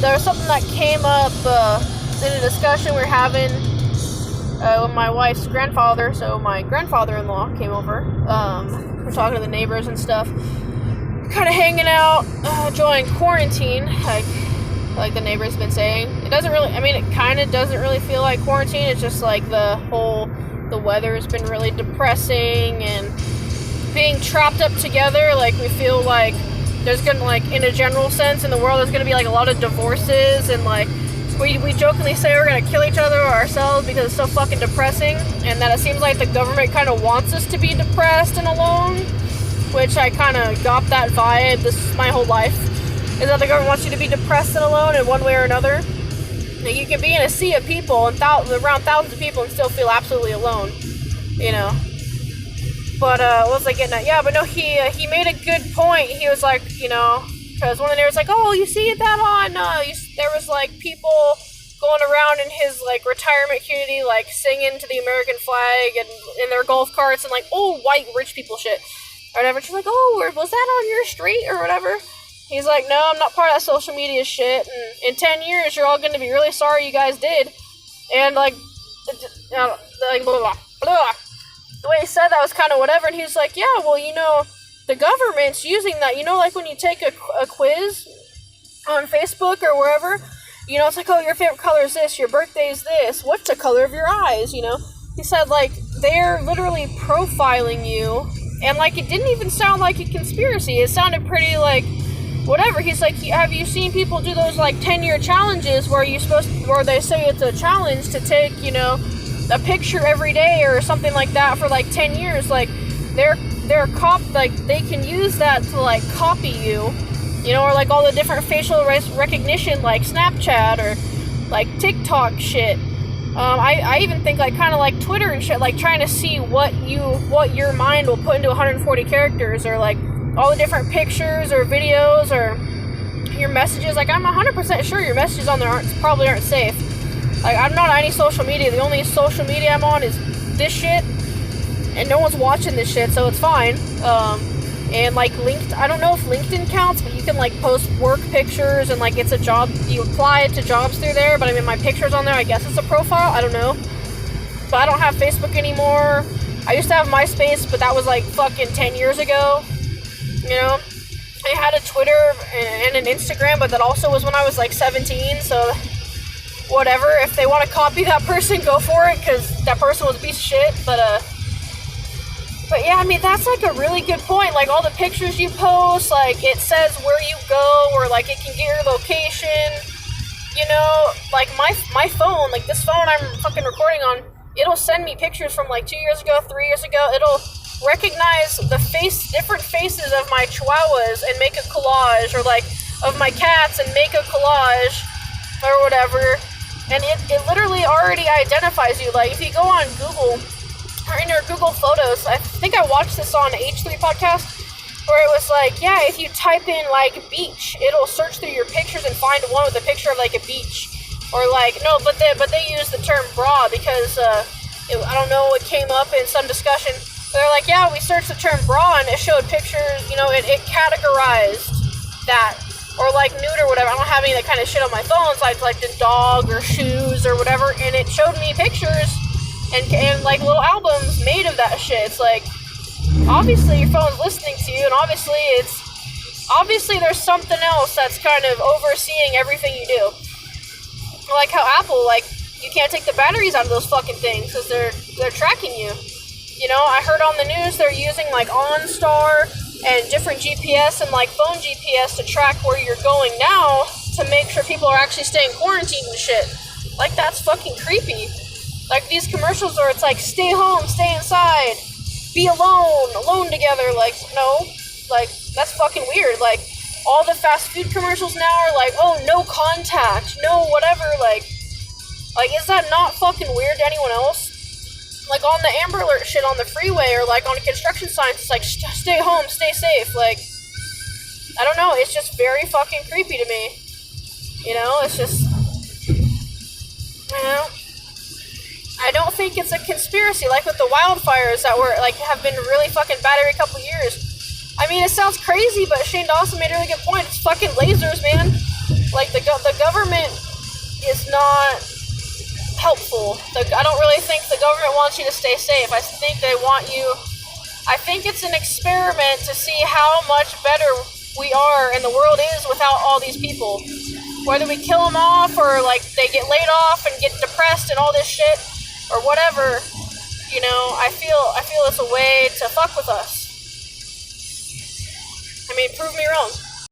there was something that came up in a discussion we were having with my wife's grandfather. So my grandfather-in-law came over. We're talking to the neighbors and stuff. Kind of hanging out during quarantine, like the neighbor's been saying. It doesn't really, I mean, it kind of doesn't really feel like quarantine. It's just like the weather has been really depressing, and being trapped up together, like we feel like there's gonna, like, in a general sense in the world, there's gonna be like a lot of divorces, and like we jokingly say we're gonna kill each other or ourselves because it's so fucking depressing, and that it seems like the government kind of wants us to be depressed and alone, which I kind of got that vibe this my whole life, is that the government wants you to be depressed and alone in one way or another. Like, you can be in a sea of people and around thousands of people and still feel absolutely alone, you know. But what was I getting at? Yeah, but no, he made a good point. He was like, you know, because one of the neighbors was like, oh, you see that on? There was like people going around in his like retirement community, like singing to the American flag and in their golf carts and like old white rich people shit or whatever. She's like, oh, was that on your street or whatever? He's like, no, I'm not part of that social media shit, and in 10 years, you're all going to be really sorry you guys did, and, like, blah, blah, blah. The way he said that was kind of whatever, and he was like, yeah, well, you know, the government's using that, you know, like when you take a quiz on Facebook or wherever, you know, it's like, oh, your favorite color is this, your birthday is this, what's the color of your eyes, you know? He said, like, they're literally profiling you, and, like, it didn't even sound like a conspiracy, it sounded pretty, like, whatever. He's like, have you seen people do those like 10-year challenges where they say it's a challenge to take, you know, a picture every day or something like that for like 10 years? Like, they're like, they can use that to like copy you, you know, or like all the different facial recognition like Snapchat or like TikTok shit. I even think like kind of like Twitter and shit, like trying to see what your mind will put into 140 characters, or like all the different pictures or videos or your messages. Like, I'm 100% sure your messages on there probably aren't safe. Like, I'm not on any social media. The only social media I'm on is this shit, and no one's watching this shit, so it's fine. And like I don't know if LinkedIn counts, but you can like post work pictures, and like it's a job, you apply it to jobs through there. But I mean, my picture's on there, I guess it's a profile, I don't know. But I don't have Facebook anymore. I used to have MySpace, but that was like fucking 10 years ago. You know, I had a Twitter and an Instagram, but that also was when I was like 17, so whatever. If they want to copy that person, go for it, because that person was a piece of shit. But yeah, I mean, that's like a really good point. Like, all the pictures you post, like, it says where you go, or like it can get your location, you know. Like, my phone, like this phone I'm fucking recording on, it'll send me pictures from like 2 years ago, 3 years ago. It'll recognize different faces of my chihuahuas and make a collage, or like of my cats and make a collage or whatever, and it literally already identifies you. Like, if you go on Google or in your Google Photos, I think I watched this on H3 podcast, where it was like, yeah, if you type in like beach, it'll search through your pictures and find one with a picture of like a beach, or like, no, but they use the term bra because I don't know, it came up in some discussion. They're like, yeah, we searched the term bra and it showed pictures, you know, it categorized that, or like nude or whatever. I don't have any of that kind of shit on my phone, so like the dog or shoes or whatever, and it showed me pictures and like little albums made of that shit. It's like, obviously your phone's listening to you, and obviously there's something else that's kind of overseeing everything you do. Like how Apple, like, you can't take the batteries out of those fucking things because they're tracking you. You know, I heard on the news they're using like OnStar and different GPS and like phone GPS to track where you're going now to make sure people are actually staying quarantined and shit. Like, that's fucking creepy. Like, these commercials where it's like, stay home, stay inside, be alone together. Like, no, like, that's fucking weird. Like, all the fast food commercials now are like, oh, no contact, no whatever. Like, is that not fucking weird to anyone else? Like, on the Amber Alert shit on the freeway, or like on construction signs, it's like, stay home, stay safe. Like, I don't know, it's just very fucking creepy to me. You know, it's just, you know, I don't think it's a conspiracy, like with the wildfires that were, like, have been really fucking bad every couple years. I mean, it sounds crazy, but Shane Dawson made a really good point. It's fucking lasers, man. like the government is not helpful. I don't really think the government wants you to stay safe. I think they want you. I think it's an experiment to see how much better we are and the world is without all these people. Whether we kill them off or like they get laid off and get depressed and all this shit or whatever, you know, I feel it's a way to fuck with us. I mean, prove me wrong.